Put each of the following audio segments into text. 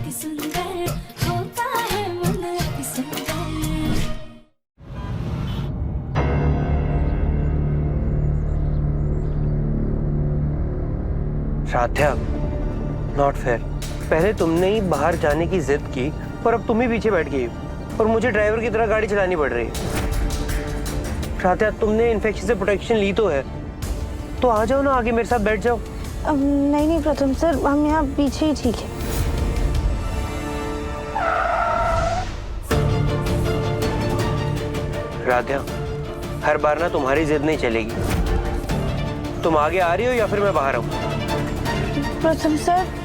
अति सुंदर होता है मन अति सुंदर। साध्या, नॉट फेयर। पहले तुमने ही बाहर जाने की जिद की और अब तुम ही पीछे बैठ गई और मुझे ड्राइवर की तरह गाड़ी चलानी पड़ रही है। साध्या, तुमने इन्फेक्शन से प्रोटेक्शन ली तो है, तो आ जाओ ना, आगे मेरे साथ बैठ जाओ। नहीं नहीं प्रथम सर, हम यहाँ पीछे ही ठीक है। राध्या, हर बार ना तुम्हारी जिद नहीं चलेगी। तुम आगे आ रही हो या फिर मैं बाहर आऊं? प्रथम सर,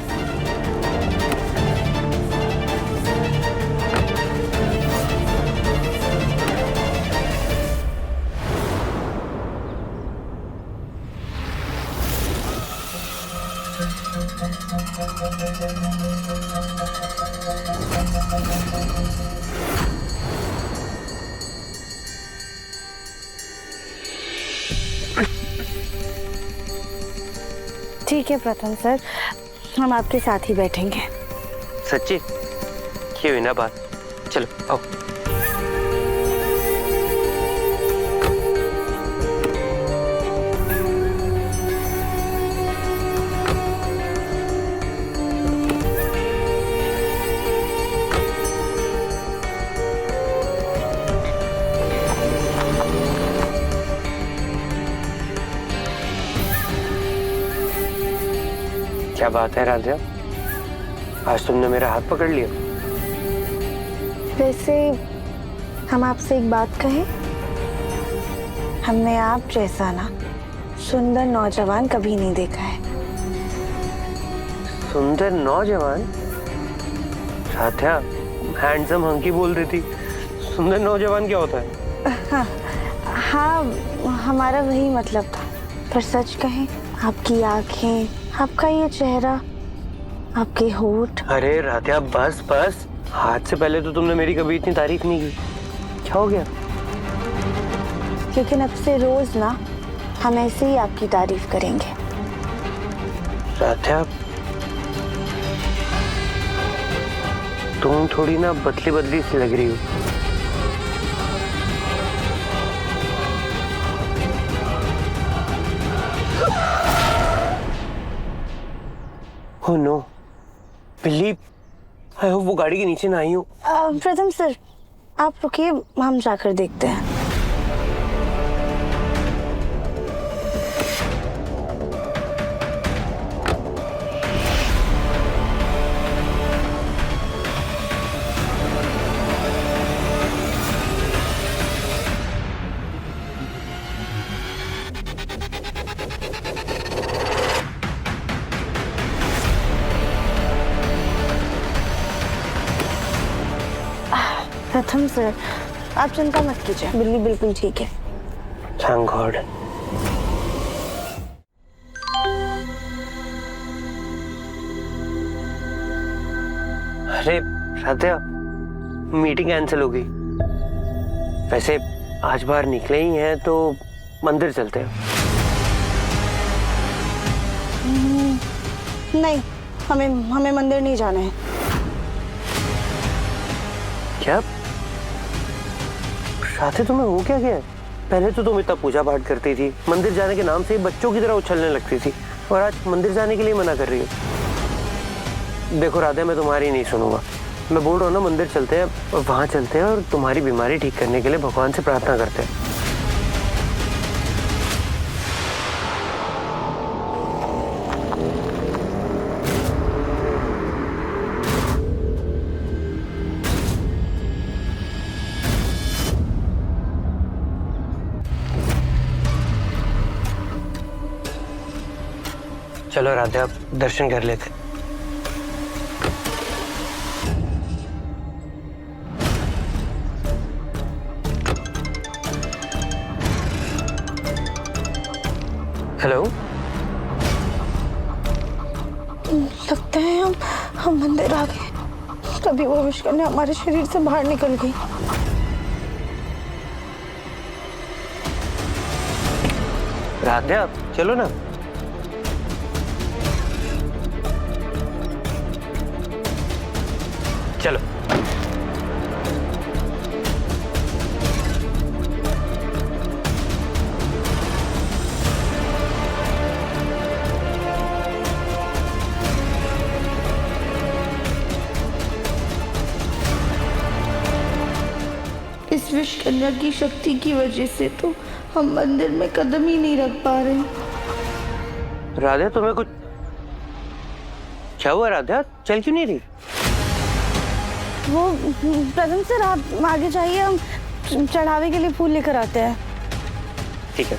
ठीक है प्रथम सर, हम आपके साथ ही बैठेंगे। सच्ची? ये हुई ना बात। चलो आओ। क्या बात है राध्या, आज तुमने मेरा हाथ पकड़ लिया। वैसे हम आपसे एक बात कहें, हमने आप जैसा ना सुंदर नौजवान कभी नहीं देखा है। सुंदर नौजवान? राध्या, हैंडसम हंकी बोल रही थी, सुंदर नौजवान क्या होता है? हाँ, हमारा वही मतलब था। पर सच कहें, आपकी आंखें, आपका ये चेहरा, आपके होठ। अरे राध्या, बस बस। हाथ से पहले तो तुमने मेरी कभी इतनी तारीफ नहीं की। क्या हो गया? लेकिन अब से रोज ना हम ऐसे ही आपकी तारीफ करेंगे। राध्या, तुम थोड़ी ना बदली बदली सी लग रही हो। Oh no, believe, I hope वो गाड़ी के नीचे ना आई हो। प्रथम सर, आप रुकिए, हम जाकर देखते हैं। प्रथम सर, आप चिंता मत कीजिए, बिल्ली बिल्कुल ठीक है। Thank God. अरे राध्या, मीटिंग कैंसिल हो गई। वैसे आज बाहर निकले ही हैं तो मंदिर चलते हैं। नहीं, हमें मंदिर नहीं जाना है। क्या? साथे तुम्हें हो क्या गया? पहले तो तुम इतना पूजा पाठ करती थी, मंदिर जाने के नाम से बच्चों की तरह उछलने लगती थी, और आज मंदिर जाने के लिए मना कर रही हो। देखो राधे, मैं तुम्हारी नहीं सुनूंगा। मैं बोल रहा हूँ ना, मंदिर चलते हैं और वहां चलते हैं और तुम्हारी बीमारी ठीक करने के लिए भगवान से प्रार्थना करते हैं। चलो राधे, अब दर्शन कर लेते। हेलो, लगता है हम मंदिर आ गए। तभी वो मुश्किल हमारे शरीर से बाहर निकल गई। राधे, चलो ना। चलो। इस विष कन्या की शक्ति की वजह से तो हम मंदिर में कदम ही नहीं रख पा रहे। राधा तुम्हें कुछ क्या हुआ? राधा चल क्यों नहीं रही? वो प्रथम सर आप आगे जाइए, हम चढ़ावे के लिए फूल लेकर आते हैं। ठीक है।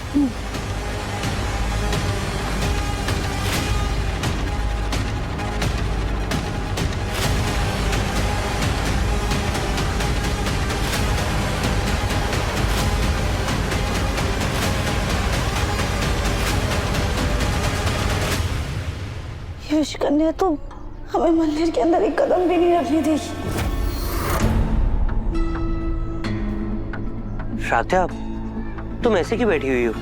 विष कन्या तो हमें मंदिर के अंदर एक कदम भी नहीं रखने देगी। राधा तुम ऐसे क्यों बैठी हुई हो?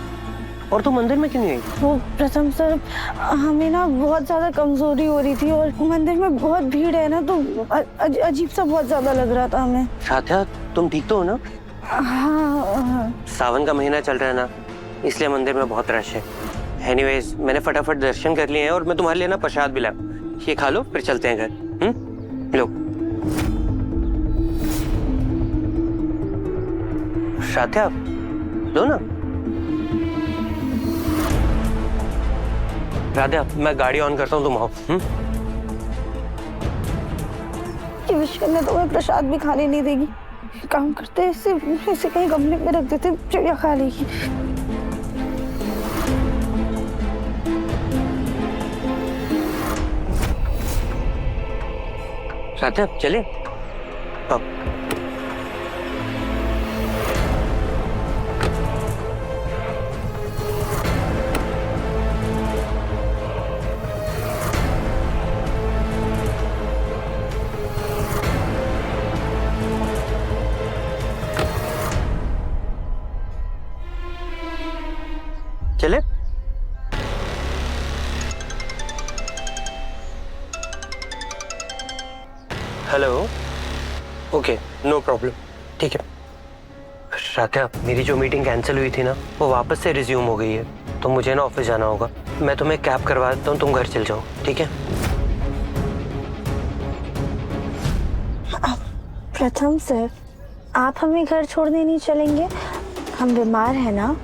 और तुम मंदिर में क्यों नहीं आई? वो प्रथम सर हमें ना बहुत ज्यादा कमजोरी हो रही थी और मंदिर में बहुत भीड़ है ना, तो अजीब सा बहुत ज्यादा लग रहा था हमें। राधा तुम ठीक तो हो ना? हाँ। सावन का महीना चल रहा है ना, इसलिए मंदिर में बहुत रश है। एनीवेज मैंने फटाफट दर्शन कर लिए हैं और मैं तुम्हारे लिए ना प्रसाद भी लाया, ये खा लो फिर चलते हैं घर। लो राधा लो ना। राधा मैं गाड़ी ऑन करता हूँ, तुम आओ। ये विष कन्या तो हमें प्रसाद भी खाने नहीं देगी। काम करते हैं इसे कहीं गमले में रख देते, चिड़िया खा लेगी। राधा चले अब। चले हेलो ओके नो प्रॉब्लम ठीक है। राधा मेरी जो मीटिंग कैंसिल हुई थी ना, वो वापस से रिज्यूम हो गई है, तो मुझे ना ऑफिस जाना होगा। मैं तुम्हें कैब करवा देता हूँ, तुम घर चल जाओ ठीक है? प्रथम सर आप हमें घर छोड़ने नहीं चलेंगे? हम बीमार हैं ना।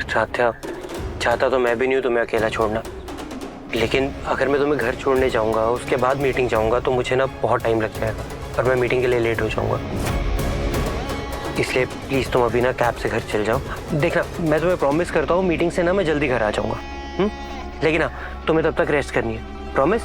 राधा चाहता तो मैं भी नहीं हूँ तुम्हें अकेला छोड़ना, लेकिन अगर मैं तुम्हें घर छोड़ने जाऊंगा उसके बाद मीटिंग जाऊंगा तो मुझे ना बहुत टाइम लग जाएगा और मैं मीटिंग के लिए लेट हो जाऊंगा। इसलिए प्लीज तुम अभी ना कैब से घर चल जाओ। देखना मैं तुम्हें प्रॉमिस करता हूँ मीटिंग से ना मैं जल्दी घर आ जाऊंगा। लेकिन हाँ तुम्हें तब तक रेस्ट करनी है, प्रॉमिस।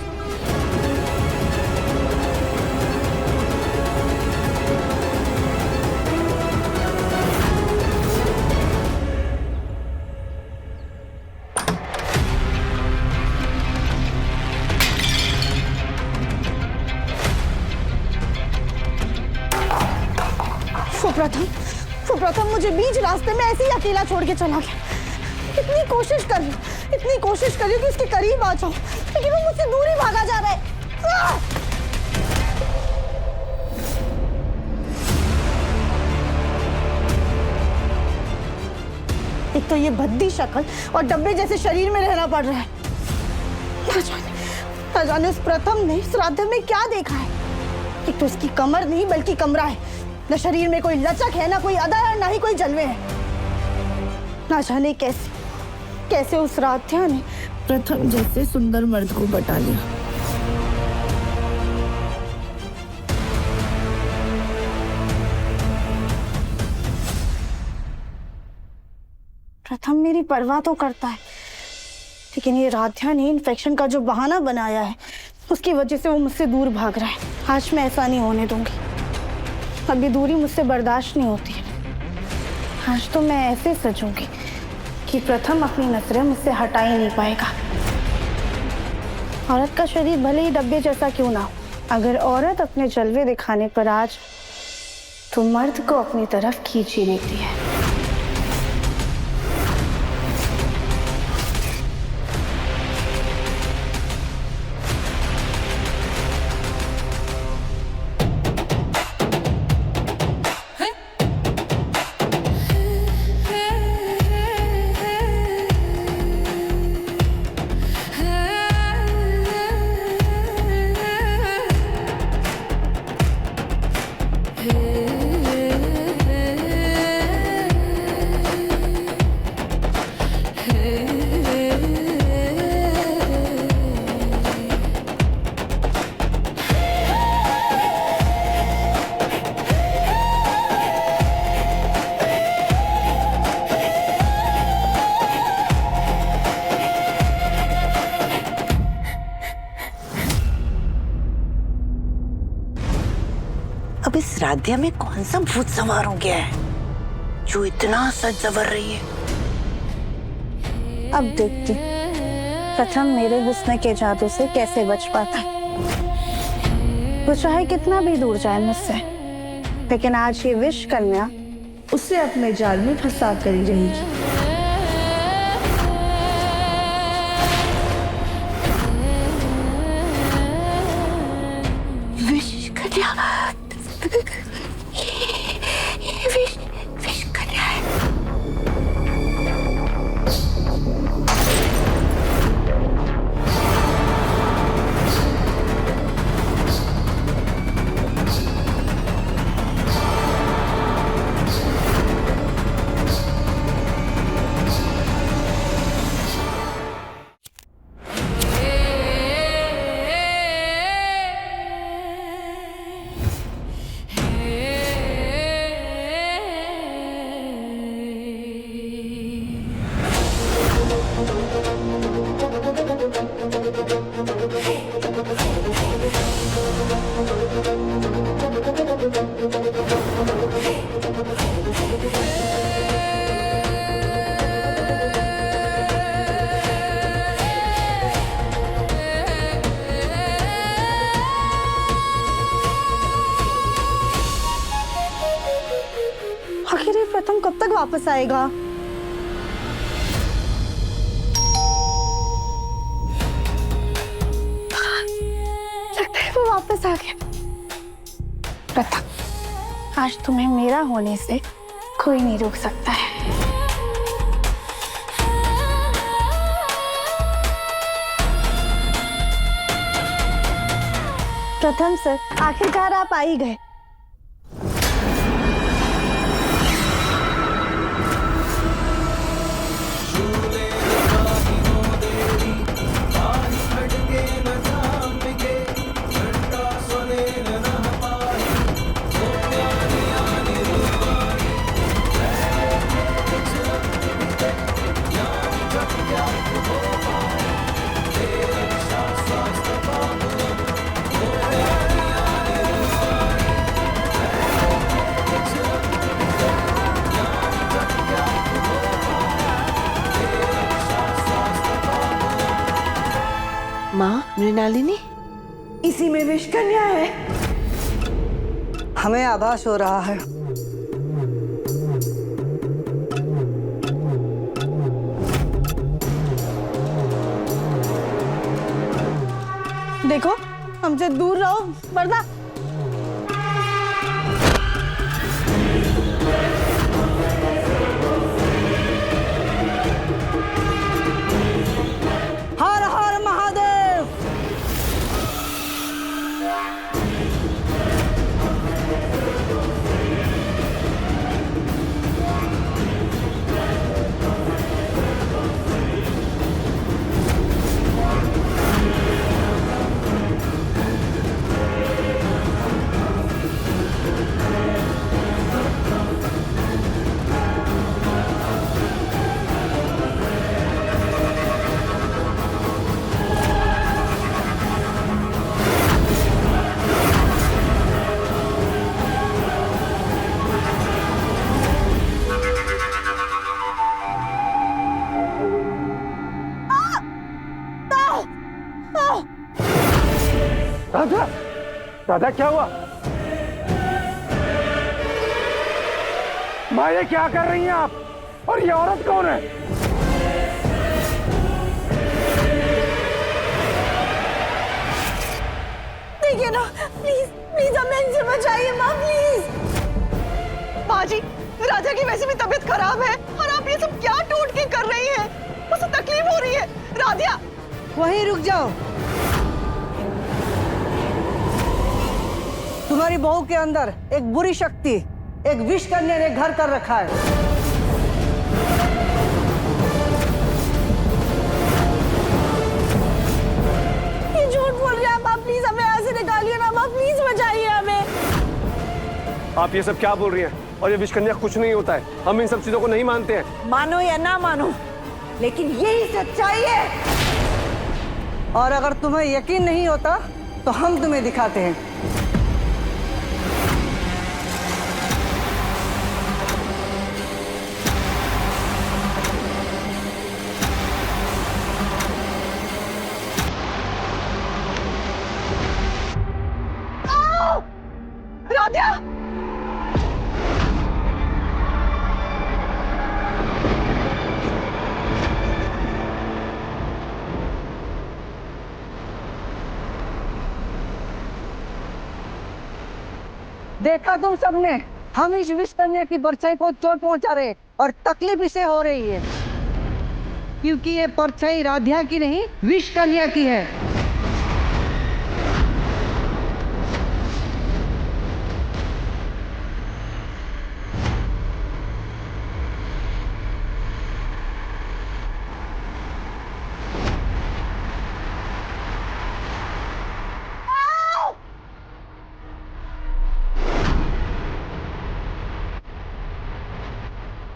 सुप्रथम मुझे बीच रास्ते में ऐसे ही अकेला छोड़ के चला गया। इतनी कोशिश कर रही हूँ कि उसके करीब आ जाऊं, लेकिन वो मुझसे दूर ही भागा जा रहा है। एक तो ये भद्दी शक्ल और डब्बे जैसे शरीर में रहना पड़ रहा है। न जाने उस प्रथम ने इस राधा में क्या देखा है। एक तो इसकी कमर नहीं बल्कि कमरा है, न शरीर में कोई लचक है, ना कोई अदा है, ना ही कोई जलवे हैं। ना जाने कैसे उस राधा ने प्रथम जैसे सुंदर मर्द को बटा लिया। प्रथम मेरी परवाह तो करता है, लेकिन ये राधा ने इन्फेक्शन का जो बहाना बनाया है उसकी वजह से वो मुझसे दूर भाग रहा है। आज मैं ऐसा नहीं होने दूंगी। अभी दूरी मुझसे बर्दाश्त नहीं होती है। आज तो मैं ऐसे सजूंगी कि प्रथम अपनी नजरें मुझसे हटा ही नहीं पाएगा। औरत का शरीर भले ही डब्बे जैसा क्यों ना हो, अगर औरत अपने जलवे दिखाने पर आज तो मर्द को अपनी तरफ खींच ही लेती है। अब इस राध्या में कौन सा भूत सवार हो गया है जो इतना सच जवर रही है? अब देखती प्रथम मेरे हुस्न के जादू से कैसे बच पाता है। वो चाहे कितना भी दूर जाए मुझसे, लेकिन आज ये विष कन्या उसे अपने जाल में फंसा कर ही रहेगी। विष कन्या, ये विष कन्या है। आखिर ये प्रथम कब तक वापस आएगा? लगता है वो वापस आ गया। प्रथम, आज तुम्हें मेरा होने से कोई नहीं रोक सकता है। प्रथम सर, आखिरकार आप आ ही गए। माँ मृणालिनी, इसी में विष कन्या है। हमें आभास हो रहा है। देखो, हमसे दूर रहो वरना। हर हर महादेव। राधा, राधा क्या हुआ? माँ, ये क्या कर रही हैं आप? और ये औरत कौन है? देखिए ना, प्लीज प्लीज हमें इनसे बचाइए माँ, प्लीज। माँ जी, राजा की वैसे भी तबीयत खराब है और आप ये सब क्या टोटके कर रही हैं? उसे तकलीफ हो रही है। राधिया, वहीं रुक जाओ। तुम्हारी बहू के अंदर एक बुरी शक्ति, एक विष कन्या ने घर कर रखा है। ये झूठ बोल रहे हैं आप, प्लीज हमें यहाँ से निकालिए ना माँ, प्लीज बचाइए हमें। आप ये सब क्या बोल रही हैं? और ये विष कन्या कुछ नहीं होता है। हम इन सब चीजों को नहीं मानते हैं। मानो या ना मानो, लेकिन यही सच्चाई है। और अगर तुम्हें यकीन नहीं होता तो हम तुम्हें दिखाते हैं। राधा! देखा तुम सबने, हम इस विष कन्या की परछाई को चोट पहुंचा रहे और तकलीफ इसे हो रही है क्योंकि ये परछाई राधा की नहीं विष कन्या की है।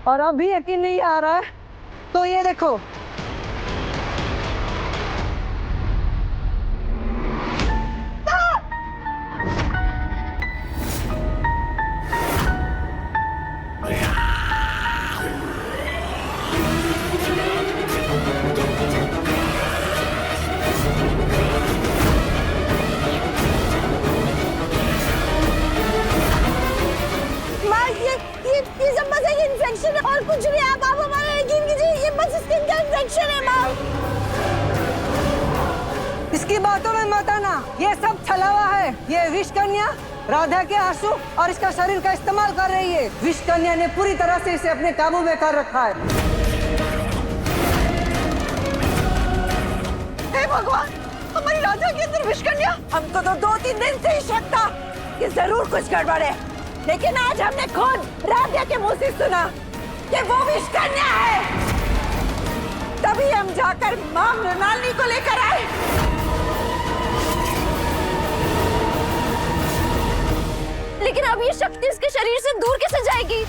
और अभी यकीन नहीं आ रहा है तो ये देखो, ये सब बस एक इन्फेक्शन है और कुछ नहीं। आप हमारा यकीन कीजिए, ये बस स्किन का इन्फेक्शन है माँ। इसकी बातों में मत आना, ये सब छलावा है। ये विष कन्या राधा के आंसू और इसका शरीर का इस्तेमाल कर रही है। विष कन्या ने पूरी तरह से इसे अपने काबू में कर रखा है। हे भगवान, हमारी राधा के अंदर विष कन्या! हमको तो 2-3 दिन से ही शक था कि जरूर कुछ गड़बड़ है, लेकिन आज हमने खुद राधा के मुंह से सुना कि वो विष कन्या है। तभी हम जाकर मां मृणालिनी को लेकर आए। लेकिन अब ये शक्ति इसके शरीर से दूर कैसे जाएगी?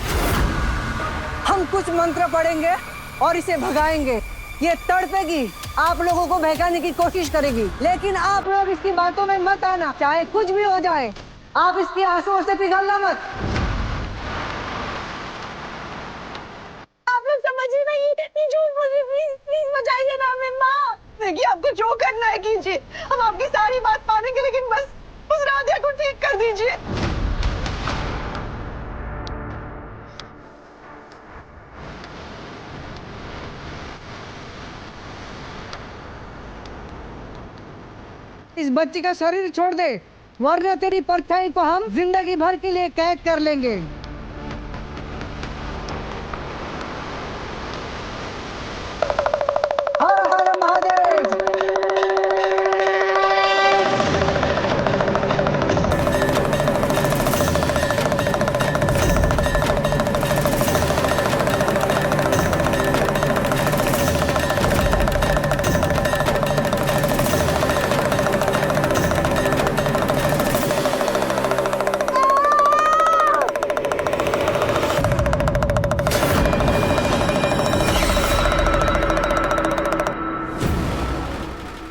हम कुछ मंत्र पढ़ेंगे और इसे भगाएंगे। ये तड़पेगी, आप लोगों को बहकाने की कोशिश करेगी, लेकिन आप लोग इसकी बातों में मत आना, चाहे कुछ भी हो जाए। आप इसके आंसुओं से पिघलना मत। आप लोग समझ ही नहीं, प्लीज बचाइए ना हमें माँ। देखिए, आपको जो करना है कीजिए, हम आपकी सारी बात मानेंगे, लेकिन बस उस राधा को ठीक कर दीजिए। इस बच्ची का शरीर छोड़ दे, वरना तेरी परछाई को हम जिंदगी भर के लिए कैद कर लेंगे। हर हर महादेव।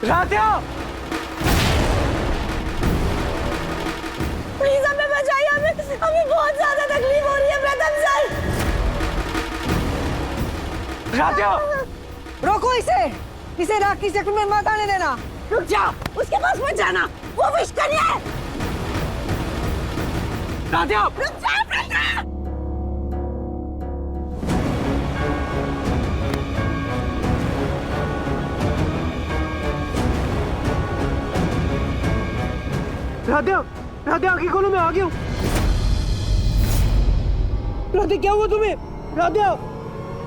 राधा! प्लीज हमें बचाइए, हमें बहुत ज्यादा तकलीफ हो रही है प्रथम सर। राधा! रोको इसे राख की शक्ल में मत आने देना। रुक जा, उसके पास मत जाना, वो विष कन्या है। राधा! रुक जा प्रथा। राधा! राधा, आंखें खोलो, मैं आ गया हूँ। राधा, क्या हुआ तुम्हें? राधा,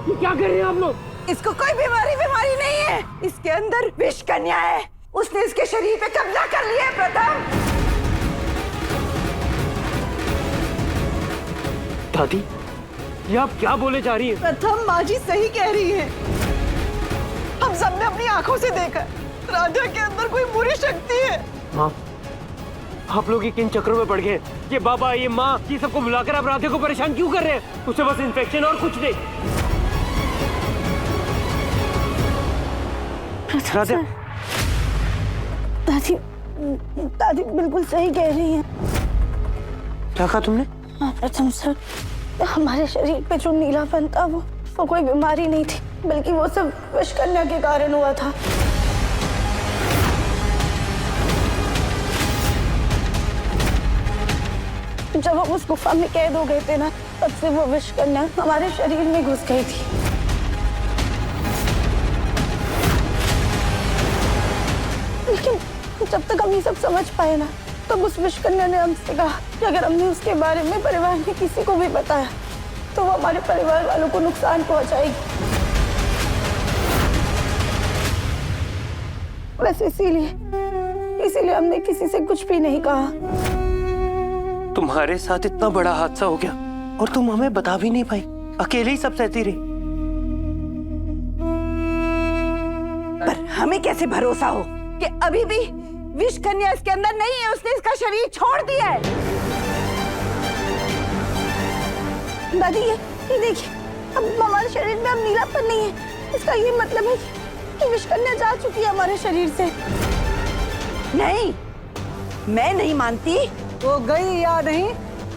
ये क्या कर रहे हैं आप लोग? इसको कोई बीमारी नहीं है, इसके अंदर विष कन्या है। उसने इसके शरीर पे कब्जा कर लिया है प्रथम। दादी, ये आप क्या बोले जा रही हैं? प्रथम, माँ जी सही कह रही है। हम सबने अपनी आंखों से देखा, राधा के अंदर कोई बुरी शक्ति है। माँ, आप लोग ये किन चक्रों में पड़ गए? ये बाबा, ये माँ, ये सबको बुलाकर आप राधे को परेशान क्यों कर रहे हैं? उसे बस इन्फेक्शन और कुछ नहीं। राधे, दादी दादी बिल्कुल सही कह रही हैं। क्या कहा तुमने? हाँ प्रथम सर, हमारे शरीर पे जो नीलापन था वो कोई बीमारी नहीं थी, बल्कि वो सब विष कन्या के कारण हुआ था। जब हम उस गुफा में कैद हो गए थे ना, तब से वो विष कन्या हमारे शरीर में घुस गई थी। लेकिन जब तक हम ये सब समझ पाए ना, तब उस विष कन्या ने हमसे कहा कि अगर हमने उसके बारे में परिवार में किसी को भी बताया तो वो हमारे परिवार वालों को नुकसान पहुंचाएगी। बस इसीलिए हमने किसी से कुछ भी नहीं कहा। तुम्हारे साथ इतना बड़ा हादसा हो गया और तुम हमें बता भी नहीं पाई, अकेले ही सब सहती रही। पर हमें कैसे भरोसा हो कि अभी भी विष कन्या इसके अंदर नहीं है, उसने इसका शरीर छोड़ दिया है। दादी ये देखिए, अब हमारे शरीर में अब नीलापन नहीं है। इसका ये मतलब है कि विष कन्या जा चुकी है हमारे शरीर से। नहीं, मैं नहीं मानती। वो गई या नहीं,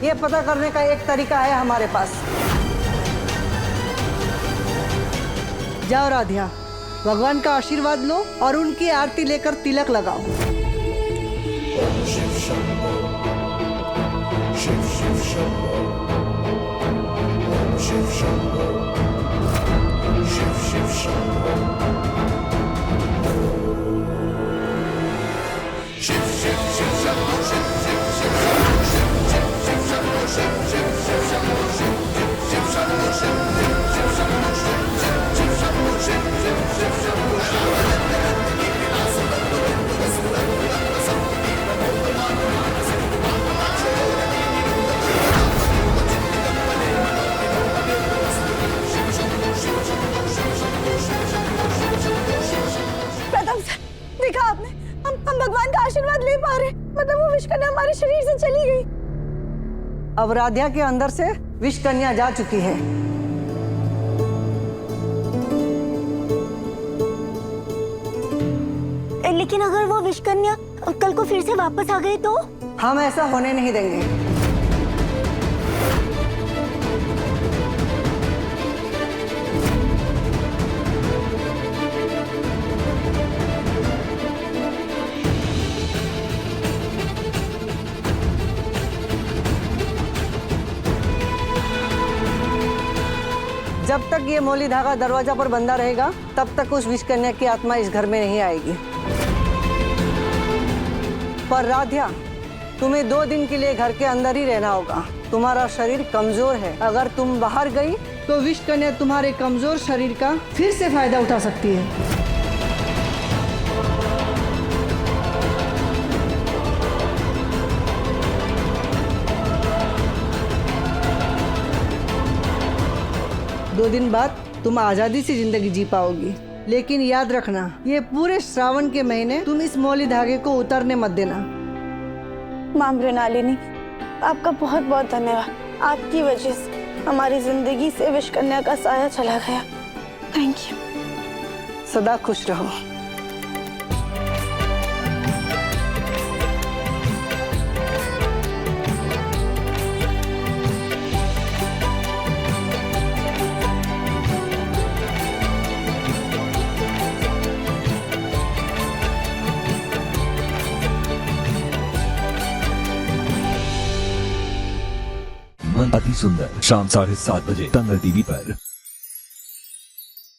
ये पता करने का एक तरीका है हमारे पास। जाओ राधिया, भगवान का आशीर्वाद लो और उनकी आरती लेकर तिलक लगाओ। शिव शंभो, शिव शिव शंभो, ओम शिव शंभो, शिव शिव शंभो, शिव शिव शिव शंभो, शिव शिव शिव शंभो, शिव शिव शिव शंभो, शिव शिव शिव शंभो, शिव शिव शंभो, शिव शिव शंभो, शिव शिव शंभो, शिव शिव शंभो। प्रथम सर, देखा आपने, हम भगवान का आशीर्वाद ले पा रहे, मतलब वो विष कन्या हमारे शरीर से चली गई। अब राधिया के अंदर से विष कन्या जा चुकी है। लेकिन अगर वो विष कन्या कल को फिर से वापस आ गई तो? हम ऐसा होने नहीं देंगे। जब तक ये मौली धागा दरवाजा पर बंधा रहेगा, तब तक उस विष कन्या की आत्मा इस घर में नहीं आएगी। पर राधिया, तुम्हें 2 दिन के लिए घर के अंदर ही रहना होगा। तुम्हारा शरीर कमजोर है, अगर तुम बाहर गई तो विष कन्या तुम्हारे कमजोर शरीर का फिर से फायदा उठा सकती है। दो दिन बाद तुम आजादी से जिंदगी जी पाओगी, लेकिन याद रखना, ये पूरे श्रावण के महीने तुम इस मौली धागे को उतरने मत देना। मां मृणालिनी, आपका बहुत बहुत धन्यवाद। आपकी वजह से हमारी जिंदगी से विष कन्या का साया चला गया। Thank you. सदा खुश रहो। अति सुंदर शाम 7:30 बजे तंगल टीवी पर।